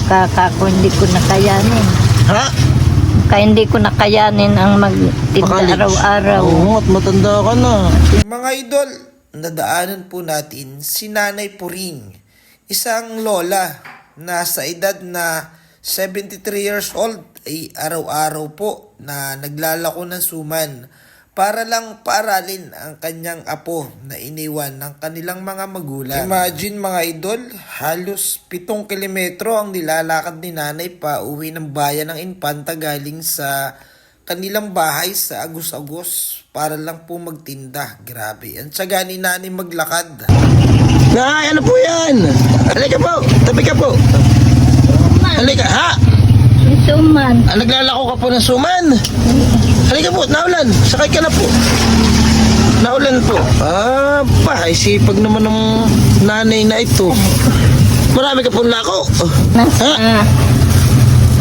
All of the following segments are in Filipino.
Kako hindi ko nakayanin. Ha? Kaya hindi ko nakayanin ang magtinda Makalit. araw-araw. Oo, at matanda ka na. Mga idol, nadaanan po natin si Nanay Puring, isang lola na sa edad na 73 years old ay araw-araw po na naglalako ng suman para lang paaralin ang kanyang apo na iniwan ng kanilang mga magulang. Imagine mga idol, halos 7 kilometro ang nilalakad ni nanay pa uwi ng bayan ng Infanta galing sa kanilang bahay sa Agos-Agos para lang po magtinda. Grabe, ang tiyaga ni nanay maglakad. Nay, ano po yan? Halika po, tabi ka po. Halika, ha? Suman. Naglalako ka po ng suman? Halika po, naulan. Sakay ka na po. Naulan po. Ay sipag naman ng nanay na ito. Marami ka pong lako. Nasa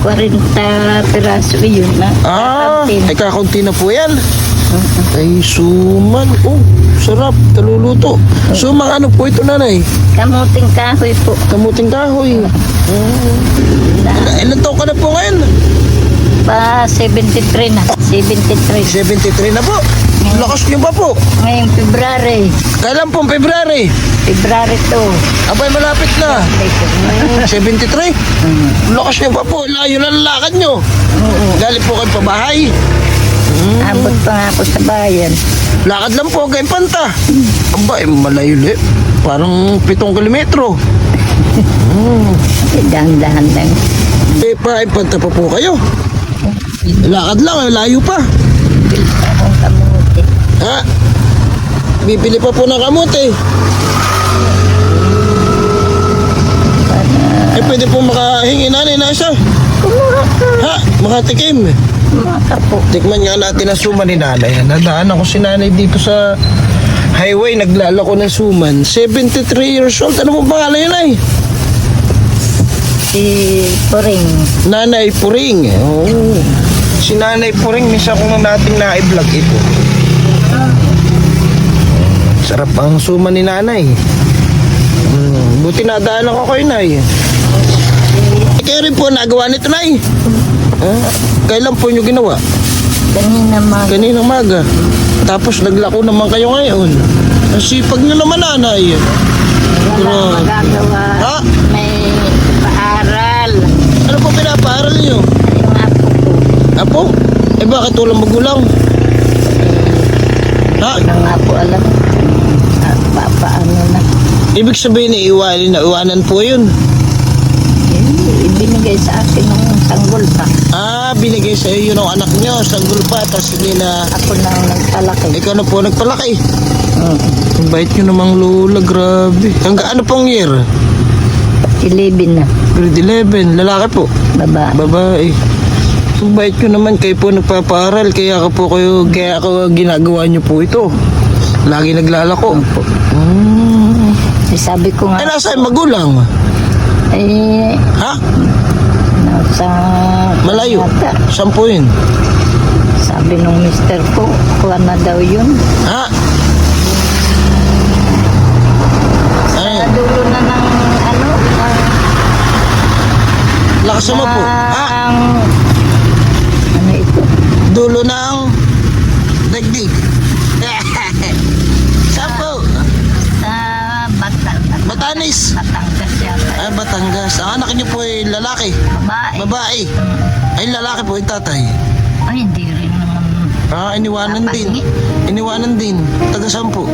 40 piraso yun na. Ay kakaunti na po yan. Ay, suman. Oh, sarap. Taluluto. Sumang ano po ito, nanay? Kamuting kahoy po. Kamuting kahoy. Ilan taon ka na po ngayon? Pa 73 na. 73. 73 na po. Lakas niyo pa po. Ngayong February. Kailan pong February? February 2. Abay, malapit na. 73? Lakas niyo pa po. Layo na lalakad niyo. Galing po kayo pa bahay. Abot pa nga ako sa bayan. Lakad lang po hanggang Infanta. Abay, malayo li. Parang 7 kilometro. Dahan-dahan lang. Pa Infanta pa po kayo. Lakad lang, layo pa. Bilis akong kamuti. Ha? Bibili pa po ng kamote. Pwede po makahingi nanay na isa. Kumuha ka. Ha? Makatikim. Kumuha ka po. Tikman nga natin ang suman ni nanay. Nadaan ako si nanay dito sa highway. Naglalako ng suman. 73 years old. Ano po pangalan yun ay? Si Puring. Nanay Puring. Oh. Si Nanay Puring, misa ko na nating na-vlog ito. Sarap ang suman ni nanay. Buti nadaan ako kayo, nay. Kayo rin po nagawa nito, nay. Kailan po nyo ginawa? Kanina mag... Kaninang maga. Tapos naglako naman kayo ngayon. Ang sipag nyo naman, nanay. Wala magagawa. Ha? May paaral. Ano po pinapaaral nyo? Yung apo ko. Apo? Eh bakit walang magulang? Ha? Wala nga po alam. Papaano na. Ibig sabihin iwanan po yun. Ibinigay sa akin ng sanggol pa. Binigay sa iyo ng anak nyo, sanggol pa, tapos hindi na... Ako na ang nagpalaki. Ikaw na po nagpalaki. Ang bait nyo namang lola, grabe. Hanggang ano pong year? 11 na. Grade 11, lalaki po. Baba. Babae. Ang bait nyo naman, kayo po nagpapaaral, kaya ako ginagawa nyo po ito. Lagi naglalako. Sabi ko nga. Ay, nasa magulang? Ha? Nasa... Malayo? Mata. Saan po yun? Sabi nung mister ko, kuha na daw yun. Ha? Sa dulo na ng ano? Lakas mo po. Ha? Ano ito? Dulo ng dagdig. Saan po? Sa Batanes. Batangas yata. Batangas. Ang anak niyo po ay lalaki. Babae. Babae. Ay lalaki po yung tatay. Ay, hindi rin naman. Iniwanan din. Iniwanan din. Taga saan po?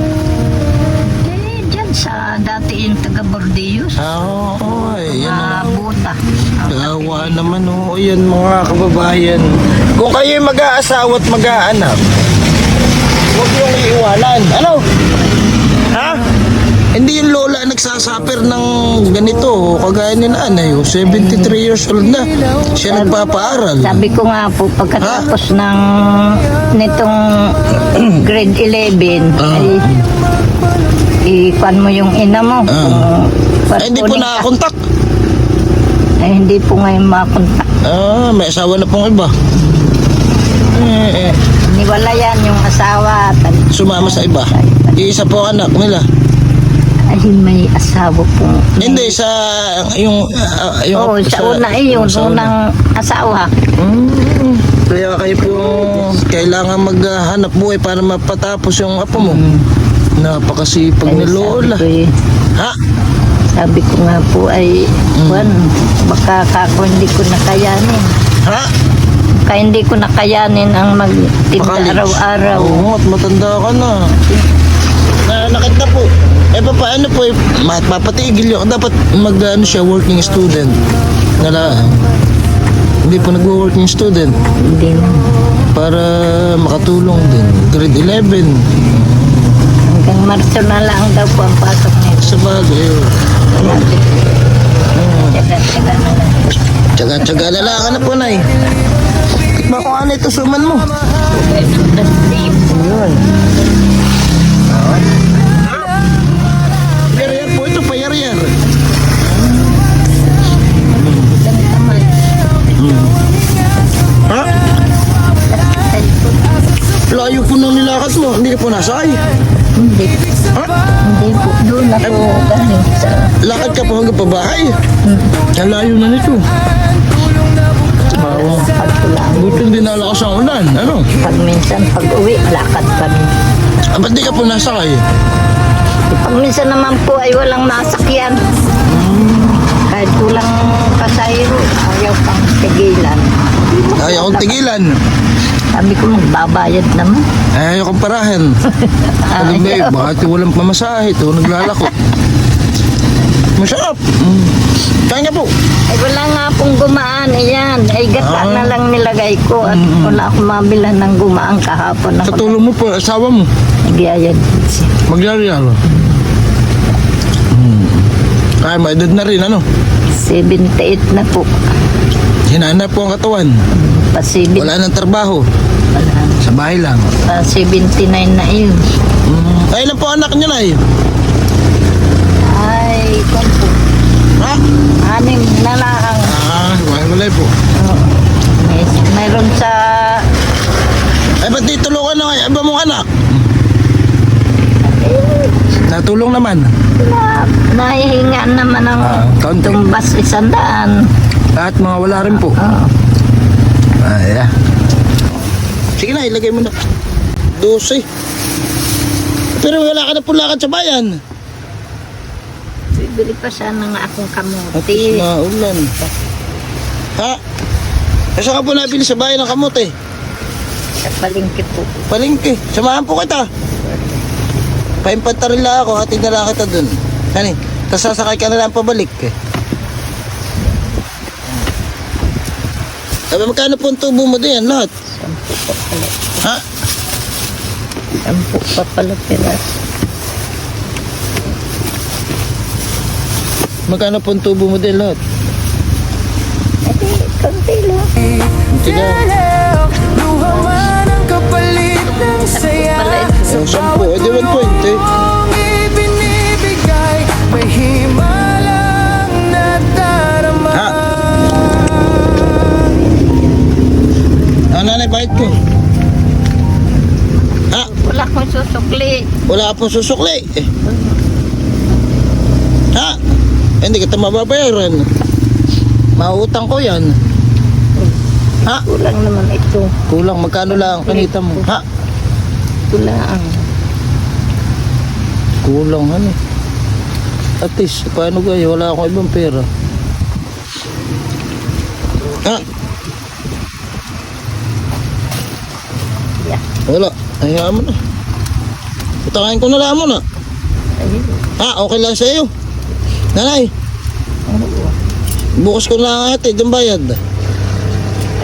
Dyan sa dati yung taga Bordeaux. Ay, yan na. Buta. Gawa naman o. Yan mga kababayan. Kung kayo mag-aasawa at mag-aanak, huwag yung iiwanan. Ano? Ha? Hindi yung lola nagsasaper ng ganito, kagaya ni nanay, 73 years old na. Siya nagpapaaral. Sabi ko nga po, pagkatapos ng nitong grade 11, ay ikuan mo yung ina mo. Ay, hindi po nakakontak. Ay, hindi po ngayon makakontak. May asawa na pong iba. Niwala yan yung asawa. Sumama sa iba. Iisa po anak nila. Ay, may asawa po. Hindi, sa yung... Oo, sa una yung unang asawa. Kaya kayo po kailangan maghanap buhay para mapatapos yung apo mo. Napakasipag ni Lola. Sabi ko nga po ay, Juan, baka kako hindi ko nakayanin. Ha? Kaya hindi ko nakayanin ang magtinda Pakalis. araw-araw. Oo, at matanda ka na. Nanakit na po. Paano po, mapapatigil yun. Dapat siya, working student. Hindi po nag-working student. Hindi na. Para makatulong din. Grade 11. Hanggang Marso na lang daw po ang pasok nito. Sa bagay. Tsaga-tsaga na lang. Tsaga-tsaga na lang. Ano po, Nay? Tikma ko ano ito, suman mo. Yun. Yar-yar po ito, payar-yar. Ha? Layo po nang nilakad mo. Hindi ka po nasakay. Hindi. Ha? Hindi po. Doon ako galing sa... Lakad ka po hanggang pa bahay. Ang layo na nito. Buti hindi nalakas ang ulan. Ano? Pag minsan pag uwi, lakad kami. Ba't di ka po nasakay? Pag minsan naman po ay walang nasakyan. Kahit kulang pasahero, ayaw pang tigilan. Ayaw kong tigilan. Sabi ko magbabayad naman. Ayaw kong parahin. Sabi babe, bakit walang pamasahe? Ito naglalako. Masarap. Kaya nga po. Ay wala nga pong gumaan. Ayan. Ay gata na lang nilagay ko. At wala akong mabilan ng gumaan kahapon. Sa tulong mo po, asawa mo. Nagyayad siya. Magyari-yaro. Kaya may edad na rin, ano? 78 na po. Hinana po ang katawan. Wala nang trabaho. Sa bahay lang. 79 na yun. Ay, ilan po anak niyo na eh? Ay, kung po. Ha? 6 na lang. Wala po. Mayroon sa... Ay, ba't di tulungan na kayo? Iba mong anak? Natulong naman. Nahihingaan naman ang kaunti. tumbas 100. At mga wala rin po. Oo. Ay, sige na, ilagay mo na. 12. Pero wala ka na po lakad sa bayan. Bibili pa sana nga akong At kamuti. na ulan. Ha? Kasi ka po nabili sa bayan ng kamote. Sa palengke po. Palengke. Samahan po kita. Paimpantarila ako, hatid na lang kita dun. Hani, tapos sasakay ka na lang pabalik. Sabi, magkano po ang tubo mo din lahat? 10 pa pala. Ha? 10 pa pala piras. Magkano po ang tubo mo din lahat? Eh, konti lang. Hindi na. Luhaman ang kapalit ng saya. Oh, 10. Eh, di 120. Ibinibigay, may himalang nadarama. Ha? Nanay, bakit ko? Ha? Wala akong susukli. Wala ka pong susukli. Ha? Hindi kita mababayaran. Mauutang ko yan. Ha? Kulang naman ito. Kulang, magkano lang ang kinita mo? Ha? Kulang. Kulang, ano? At least, paano kayo? Wala akong ibang pera. Ha? Yeah. Wala. Hayaan mo na. Utangin ko na lang mo na. Ayun. Ha? Okay lang sa iyo. Nanay, bukas ko na ate, yung bayad.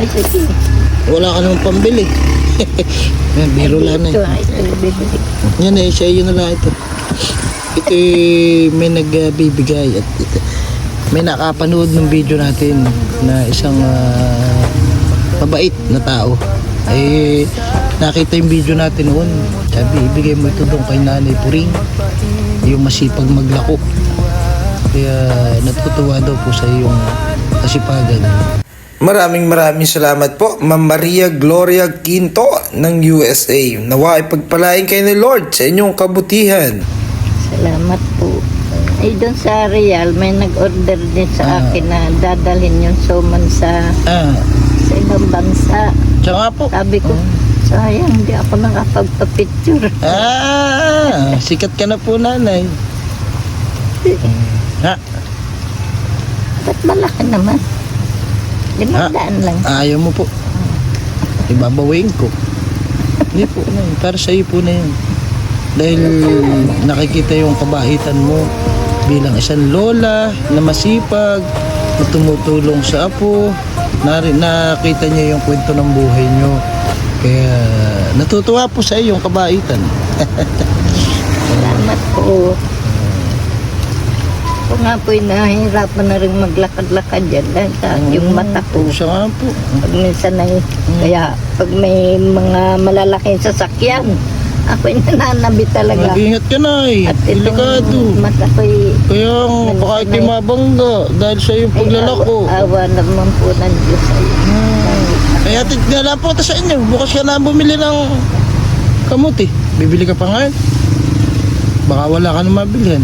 Ay, sige. Wala ka naman pambili. Biro lang na Ito, eh. ito, bibili. Yan eh, siya yun na lang ito. Ito may nagbibigay at ito. May nakapanood ng video natin na isang mabait na tao. Eh, nakita yung video natin noon. Sabi, ibigay mo ito doon kay Nanay Puring. Yung masipag maglako. Kaya natutuwa daw po sa iyong kasipagan. Maraming salamat po, Ma'am Maria Gloria Quinto ng USA. Nawa ipagpalain kayo ni Lord sa inyong kabutihan. Salamat po. Eh, doon sa Real, may nag-order din sa akin na dadalhin yung suman sa ibang bansa. Siya nga po. Sabi ko, sayang, hindi ako nakapagpa-picture. Sikat ka na po, nanay. Ha? Ba't malaki naman? 500 lang. Ayaw mo po. Ibabawin ko. Hindi po na yun. Para sa'yo po na yun. Dahil nakikita yung kabaitan mo bilang isang lola na masipag, na tumutulong sa apo. Nakita niya yung kwento ng buhay niyo. Kaya natutuwa po sa iyo yung kabaitan. Salamat po. Ako nga po'y nahihirapan na rin maglakad-lakad dyan dahil sa yung mata ko. Siya nga po. Pag minsan ay, kaya pag may mga malalaking sasakyan, ako'y nananabi talaga. Mag-ingat ka na eh. At itong Delikado. mata ko'y Kaya nga, baka ito'y mabangga dahil sa iyong paglalako. awa naman po ng Diyos. Kaya tignan po ito sa inyo. Bukas ka na bumili ng kamuti. Bibili ka pa ngayon. Baka wala ka na mabilhan.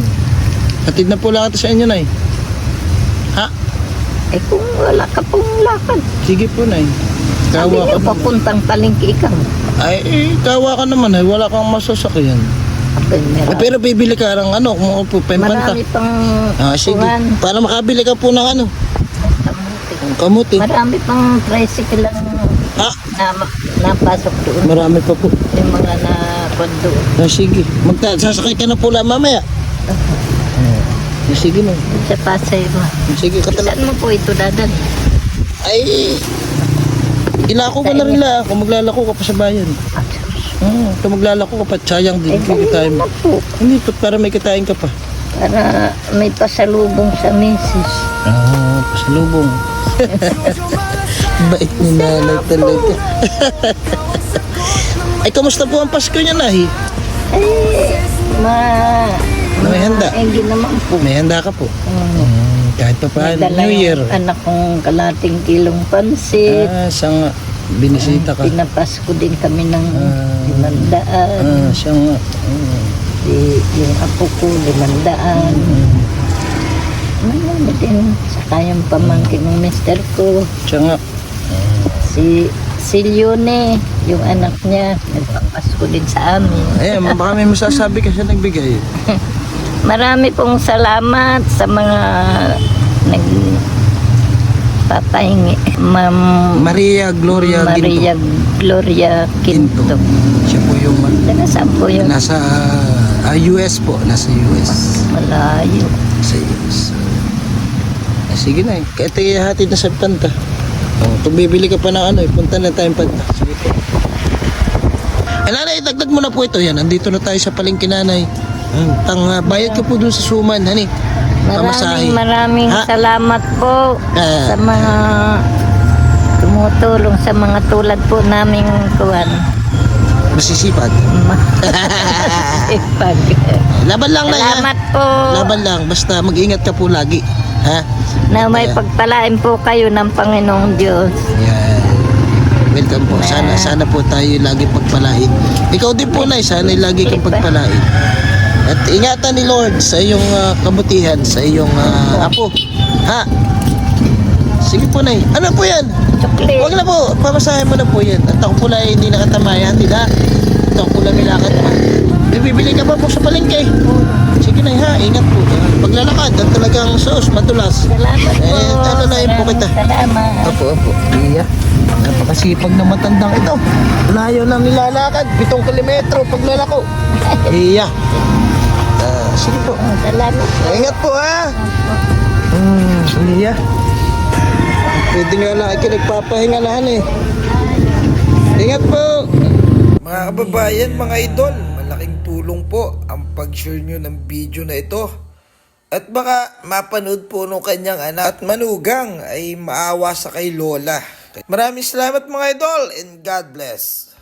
Hatid na po lang ito sa inyo, Nay. Ha? Eh kung wala ka pong lakad, Sige po, Nay. sabi Kawa niyo ka. papuntang palengke ikaw. Ay, kawa ka naman, ay. Wala kang masasakyan. Ako'y Eh, pero bibili ka ng ano, kung po, pempanta. marami pang Sige. kuwan. Para makabili ka po ng ano, Kamuti. kamuti. Marami pang tricycle ang Ha? napasok doon. Marami pa po. Yung mga nakon doon. Sige. Sasakay ka na po lang mamaya. Sige na. Sa Pasay mo. Sige ka talaga. Saan mo po ito dadan? Ay, ilako ka na rin lang kung maglalako ka pa sa bayan. Kung maglalako ka pa, sayang din. Eh, dali Kikitayin na mo. po. Hindi, para may kitain ka pa. Para may pasalubong sa misis. Pasalubong. Bait ni nanay talaga. Ay, kamusta po ang Pasko niya, Nahi? Eh, May handa. Hindi naman po. May handa ka po. Kahit pa paano, Dala New Year. yung anak kong kalating kilong pansit. Siya nga, binisita ka. Pinapasko din kami ng 500. Siya nga. Yung apo ko, 500. Marami din. Saka yung pamangkin ng mister ko. Siya nga. Si Leone, yung anak niya, nagpapasko din sa amin. Ayan, baka may masasabi ka siya nagbigay. Marami pong salamat sa mga nagpapahingi. Ma'am Maria Gloria Maria Gloria Quinto. Siya po yung Taga saan po yun? nasa US po. Nasa US. Malayo. Sa US. Sige na eh. Kahit hatid na sa panta. Kung bibili ka pa ng ano, punta na tayong panta. Sige po. Ay, nanay, dagdag mo na po ito. Yan, andito na tayo sa palengke, nanay. Bayad ka po dun sa suman, hani. Pamasahe. Maraming Ha? salamat po sa mga tumutulong sa mga tulad po naming kuwan. Masisipag. Ipag. Laban lang na, ha? Salamat po. Laban lang. Basta mag-ingat ka po lagi. Ha? Na may pagpalain po kayo ng Panginoong Diyos. Yan. Welcome po. Sana po tayo lagi pagpalain. Ikaw din po, Nay. Sana lagi kang pagpalain. At ingatan ni Lord sa iyong kabutihan, sa iyong apo. Ha? Sige po, Nay. Ano po yan? Chocolate. Huwag na po. Pamasahin mo na po yan. At ako pula hindi nakatamayan. Hindi na. At ako pula may lakad pa. Bibili ka pa po sa palengke. Sige na, ha? Ingat po. Paglalakad at talagang sauce, madulas. Salamat po. Ano na yun po kita. Salamat. Opo. Iya. Napakasipag na matandang ito. Layo lang nilalakad. 7 kilometro paglalako. Iya. Sige po. Salamat po. Ingat po, ha? Iya. Pwede nga lang ako nagpapahinga na, eh. Ingat po. Mga kababayan, mga idol, malaking tulong po ang pag-share nyo ng video na ito. At baka mapanood po nung kanyang anak at manugang ay maawa sa kay Lola. Maraming salamat mga idol and God bless.